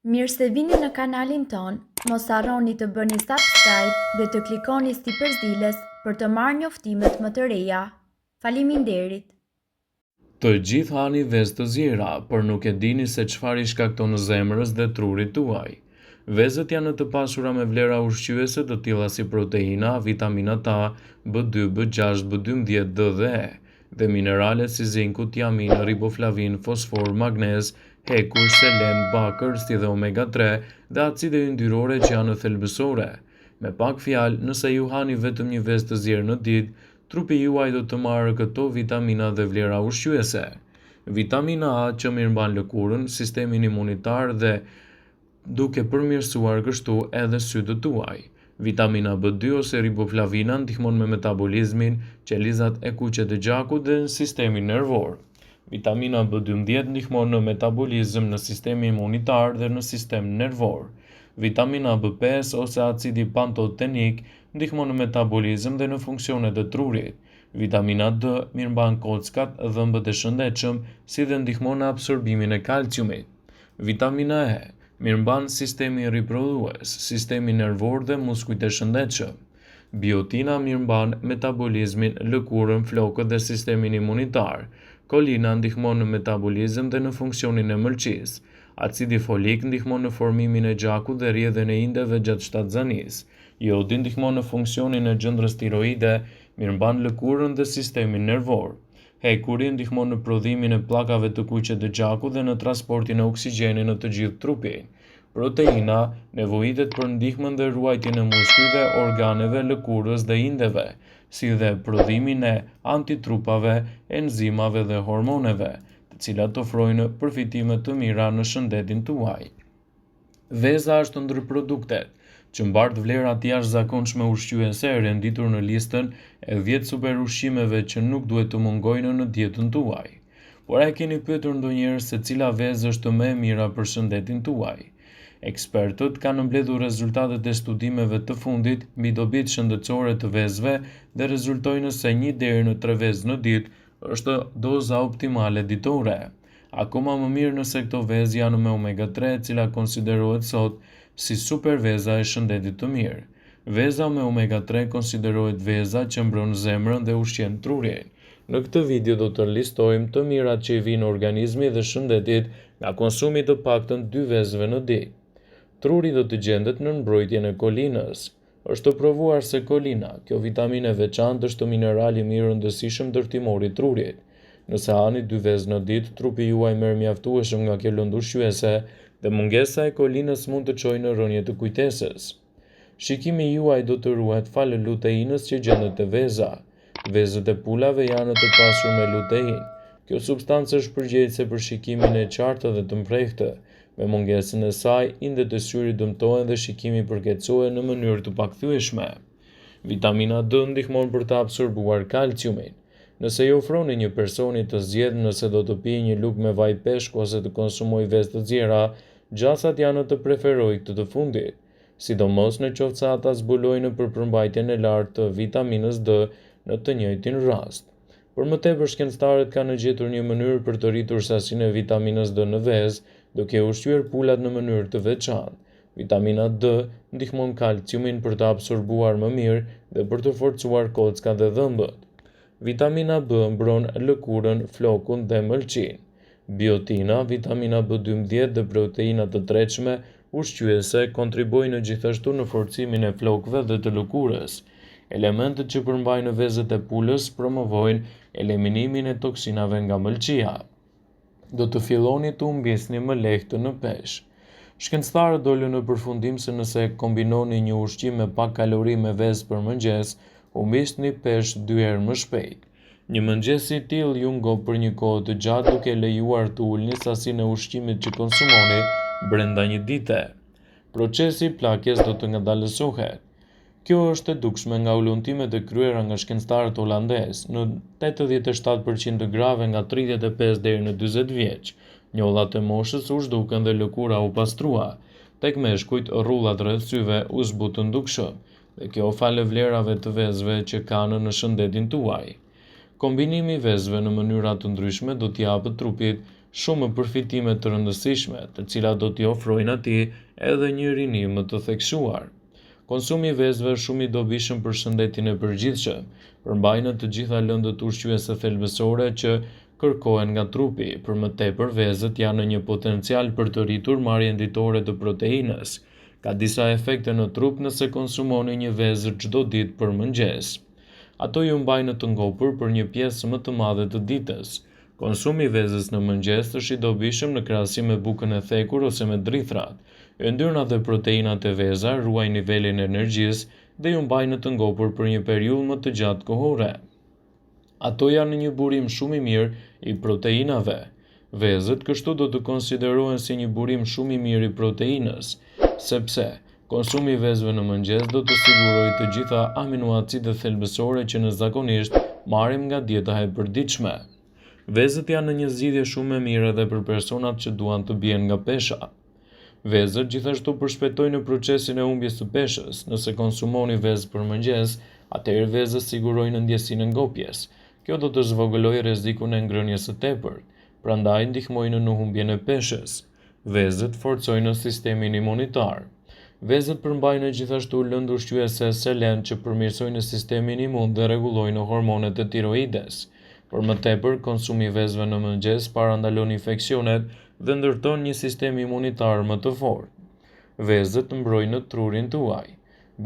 Mirë se vini në kanalin ton, mos harroni të bëni subscribe dhe të klikoni si përzieles për të marrë njoftimet më të reja. Faleminderit. Të gjithë hani vezë të zjera, por nuk e dini se çfarë i shkakton zemrës dhe trurit tuaj. Vezët janë të pasura me vlera ushqyese të tilla si proteina, vitaminat A, B2, B6, B12, D dhe E, dhe mineralet si zinku, tiamin, riboflavin, fosfor, magnez, hekur, selen, bakër, si dhe omega 3 dhe acide yndyrore që janë thelbësore. Me pak fjalë, nëse ju hani vetëm një vezë të zjerë në ditë, trupi juaj do të marrë këto vitamina dhe vlera ushqyese. Vitamina A që mirëmban lëkurën, sistemin imunitar dhe duke përmirësuar kështu edhe sytë tuaj. Vitamina B2 ose riboflavina ndihmon me metabolizmin, qelizat e kuqe të gjakut dhe në sistemin nervor. Vitamina B12 ndihmon në metabolizëm, në sistemi imunitar dhe në sistem nervor. Vitamina B5 ose acidi pantotenik ndihmon në metabolizëm dhe në funksionet e trurit. Vitamina D mirëmban kockat, dhëmbët e shëndetshëm, si dhe ndihmon në absorbimin e kalciumit. Vitamina E mirëmban sistemin riprodhues, sistemin nervor dhe muskujt e shëndetshëm. Biotina mirëmban metabolizmin, lëkurën, flokët dhe sistemin imunitar. Kolina ndihmon në metabolizëm dhe në funksionin e mëlçisë. Acidi folik ndihmon në formimin e gjakut dhe rrjedhjen e indeve gjatë shtatzanisë. Jodi ndihmon në funksionin e gjendrës tiroide, mirëmban lëkurën dhe sistemin nervor. Hekuri ndihmon në prodhimin e pllakave të kuqe të gjakut dhe në transportin e oksigjenit në të gjithë trupin. Proteina nevojitet për ndihmën dhe ruajtjen e muskujve, organeve, lëkurës dhe indeve, si dhe prodhimin e antitrupave, enzimave dhe hormoneve, të cilat ofrojnë përfitime të mira në shëndetin tuaj. Veza është ndër produktet që mbart vlerat jashtëzakonshme ushqyese e renditur në listën e 10 superushqimeve që nuk duhet të mungojnë në dietën tuaj. Por a keni pyetur ndonjëherë se cila vezë është më e mira për shëndetin tuaj? Ekspertët kanë mbledhur rezultatet e studimeve të fundit mbi dobitë shëndetësore të vezëve dhe rezultojnë se 1 deri në 3 vezë në ditë është doza optimale ditore. Akoma më mirë nëse këto vezë janë me omega 3, e cila konsiderohet sot si super veza e shëndetit të mirë. Veza me omega 3 konsiderohet veza që mbron zemrën dhe ushqen trurin. Në këtë video do të listojmë të mirat që i vijnë organizmit dhe shëndetit nga konsumi të paktën 2 vezëve në ditë. Truri do të gjendet në mbrojtjen e kolinës. Është provuar se kolina, kjo vitaminë e veçantë, është mineral i mirë rëndësishëm ndërtimor i trurit. Nëse hani 2 vezë në ditë, trupi juaj merr mjaftueshëm nga kjo lëndë ushqyese dhe mungesa e kolinës mund të çojë në rënje të kujtesës. Shikimi juaj do të ruhet falë luteinës që gjendet te veza. Vezët e pulave janë të pasur me lutein. Kjo substancë është përgjegjëse për shikimin e qartë dhe të mprehtë. Me mungesën e saj, indet e syrit dëmtohen dhe shikimi përkeçohet në mënyrë të pakthyeshme. Vitamina D ndihmon për të absorbuar kalciumin. Nëse i ofroni një personi të zgjedhë nëse do të pijë një lugë me vaj peshku ose të konsumojë vezë të tjera, gjasat janë të preferojë këtë të fundit, sidomos në qoftë se ata zbulojnë për përmbajtjen e lartë të vitaminës D në të njëjtin rast. Por më tepër shkencëtarët kanë gjetur një mënyrë për të rritur sasinë e vitaminës D në vezë, duke ushqyer pulat në mënyrë të veçantë. Vitamina D ndihmon kalciumin për të absorbuar më mirë dhe për të forcuar kockat dhe dhëmbët. Vitamina B mbron lëkurën, flokun dhe mëlçin. Biotina, vitamina B12 dhe proteinat të tretshme ushqyese kontribuojnë gjithashtu në forcimin e flokëve dhe të lëkurës. Elementet që përmbajnë vezët e pulës promovojnë eliminimin e toksinave nga mëlçia. Do të filloni të humbisni më lehtë në peshë. Shkencëtarët dolën në përfundim se nëse kombinoni një ushqim me pak kalori me vezë për mëngjes, humbisni peshë 2 herë më shpejt. Një mëngjes i tillë ju ngop për një kohë të gjatë duke lejuar të ulni sasinë e ushqimit që konsumoni brenda një dite. Procesi i plakjes do të ngadalësohet. Kjo është e dukshme nga ulëntimet e kryera nga shkencëtarët holandezë. Në 87% të grave nga 35 deri në 40 vjeç, njollat e moshës u zhduken dhe lëkura u pastrua. Tek meshkujt, rrullat rreth syve u zbutën dukshëm, dhe kjo falë vlerave të vezëve që kanë në shëndetin tuaj. Kombinimi i vezëve në mënyra të ndryshme do t'i japë trupit shumë përfitime të rëndësishme, të cilat do t'i ofrojnë atij edhe një rini më të theksuar. Konsumi i vezëve është shumë i dobishëm për shëndetin e përgjithshëm, përmbajnë të gjitha lëndët ushqyese thelbësore që kërkohen nga trupi. Për më tepër, vezët janë në një potencial për të rritur marrjen ditore të proteinës. Ka disa efekte në trup nëse konsumoni një vezë çdo ditë për mëngjes. Ato ju mbajnë të ngopur për një pjesë më të madhe të ditës. Konsumi i vezës në mëngjes është i dobishëm në krahasim me bukën e thekur ose me drithrat. Yndyrnat dhe proteinat e vezave ruajnë nivelin e energjisë dhe ju mbajnë të ngopur për një periudhë më të gjatë kohore. Ato janë një burim shumë i mirë i proteinave. Vezët kështu do të konsiderohen si një burim shumë i mirë i proteinës, sepse konsumi i vezëve në mëngjes do të sigurojë të gjitha aminoacidët thelbësore që ne zakonisht marrim nga dieta e përditshme. Vezët janë në një zgjidhje shumë e mirë edhe për personat që duan të bien nga pesha. Vezët gjithashtu përshpejtojnë procesin e humbjes së peshës. Nëse konsumoni vezë për mëngjes, atëherë vezët sigurojnë ndjesinë e ngopjes. Kjo do të zvogëlojë rrezikun e ngrënies së tepërt, prandaj ndihmojnë në humbjen e peshës. Vezët forcojnë sistemin imunitar. Vezët përmbajnë gjithashtu lëndë ushqyese selen që përmirësojnë sistemin imun dhe rregullojnë hormonet e tiroides. Për më tepër, konsumi i vezëve në mëngjes parandalon infeksionet dhe ndërton një sistem imunitar më të fortë. Vezët mbrojnë trurin tuaj.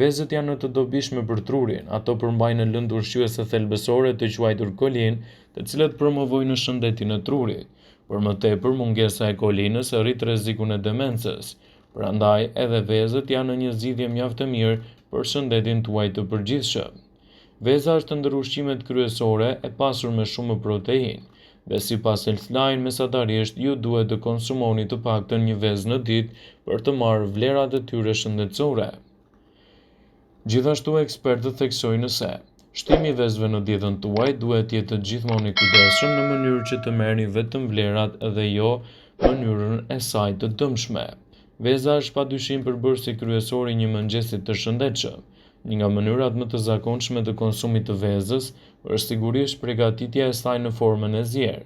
Vezët janë të dobishme për trurin, ato përmbajnë lëndë ushqyese thelbësore të quajtur kolin, të cilat promovojnë shëndetin e trurit. Për më tepër, mungesa e kolinës rrit rrezikun e demencës. Prandaj, edhe vezët janë një zgjidhje mjaft e mirë për shëndetin tuaj të përgjithshëm. Veza është ndër ushqimet kryesore e pasur me shumë proteinë. Dhe sipas Healthline, mesatarisht ju duhet të konsumoni të paktën një vezë në ditë për të marrë vlerat e tyre shëndetësore. Gjithashtu ekspertët theksojnë se shtimi i vezëve në dietën tuaj duhet të jetë gjithmonë i kujdesshëm në mënyrë që të merrni vetëm vlerat dhe jo mënyrën e saj të dëmshme. Veza është padyshim përbërësi kryesor i një mëngjesi të shëndetshëm. Një nga mënyrat më të zakonshme të konsumit të vezës është sigurisht përgatitja e saj në formën e zjerë.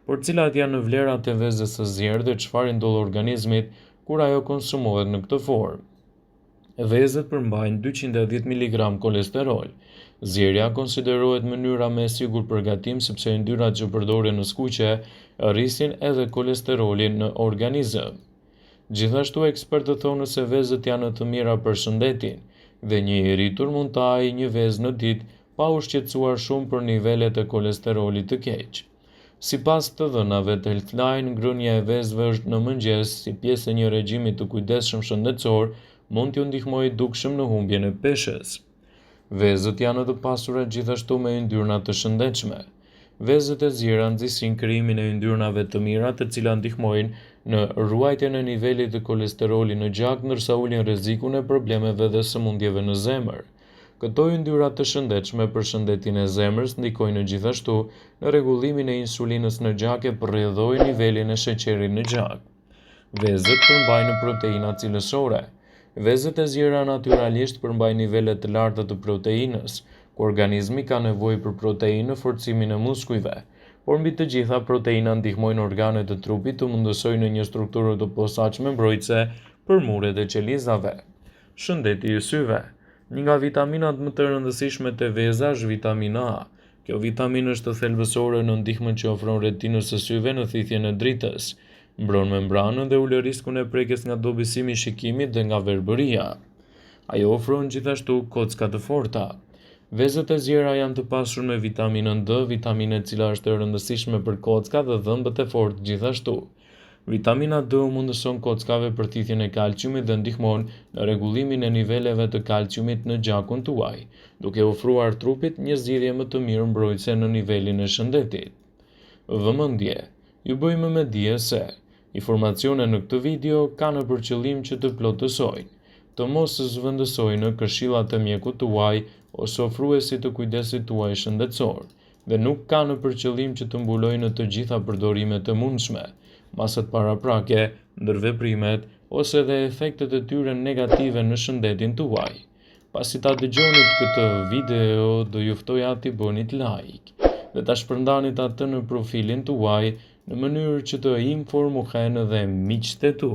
Por cilat janë vlerat e vezës së zjerë dhe çfarë ndodh organizmit kur ajo konsumohet në këtë formë? Vezët përmbajnë 210 mg kolesterol. Zjerja konsiderohet mënyra më e sigurt për gatim sepse yndyrrat që përdoren në skuqe rrisin edhe kolesterolin në organizëm. Gjithashtu ekspertët thonë se vezët janë të mira për shëndetin dhe një i rritur mund të hajë një vezë në ditë pa u shqetësuar shumë për nivelet e kolesterolit të keq. Sipas të dhënave të Healthline, ngrënia e vezëve në mëngjes si pjesë e një regjimi të kujdesshëm shëndetësor mund t'ju ndihmojë dukshëm në humbjen e peshës. Vezët janë të pasura gjithashtu me yndyrna të shëndetshme. Vezët e zjera nxisin krijimin e yndyrnave të mira, të cilat ndihmojnë në ruajtjen e nivelit të kolesterolit në gjak, ndërsa ulin rrezikun e problemeve dhe sëmundjeve në zemër. Këto yndyra të shëndetshme për shëndetin e zemrës ndikojnë gjithashtu në rregullimin e insulinës në gjak e përrjedhojnë nivelin e sheqerit në gjak. Vezët përmbajnë proteina cilësore. Vezët e zjera natyralisht përmbajnë nivele të larta të proteinës, ku organizmi ka nevojë për proteinë në forcimin e muskujve. Por mbi të gjitha, proteina ndihmojnë organet e trupit të mundësojnë një strukturë të posaçme mbrojtëse për muret e qelizave. Shëndeti i syve. Një nga vitaminat më të rëndësishme të veza është vitamina A. Kjo vitaminë është thelbësore në ndihmën që ofron retinës së syve në thithjen e dritës. Mbron membranën dhe ul riskun e prekjes nga dobësimi i shikimit dhe nga verbëria. Ajo ofron gjithashtu kocka të forta. Vezët e zjera janë të pasur me vitaminën D, vitaminë e cila është e rëndësishme për kockat dhe dhëmbët e fortë gjithashtu. Vitamina D mundëson kockave përthithjen e kalciumit dhe ndihmon në rregullimin e niveleve të kalciumit në gjakun tuaj, duke ofruar trupit një zgjidhje më të mirë mbrojtëse në nivelin e shëndetit. Vëmendje. Ju bëjmë me dije se informacionet në këtë video kanë për qëllim që të plotësojnë, të mos zëvendësojnë këshillat e mjekut tuaj ose ofruesit të kujdesit tuaj shëndetësor, dhe nuk kanë për qëllim që të mbulojnë të gjitha përdorimet e mundshme, masat paraprake, ndërveprimet ose dhe efektet e tyre negative në shëndetin tuaj. Pasi ta dëgjonit këtë video, do juftoj ati bënit like dhe ta shpërndanit atë në profilin tuaj në mënyrë që të informohen dhe miqtë e tu.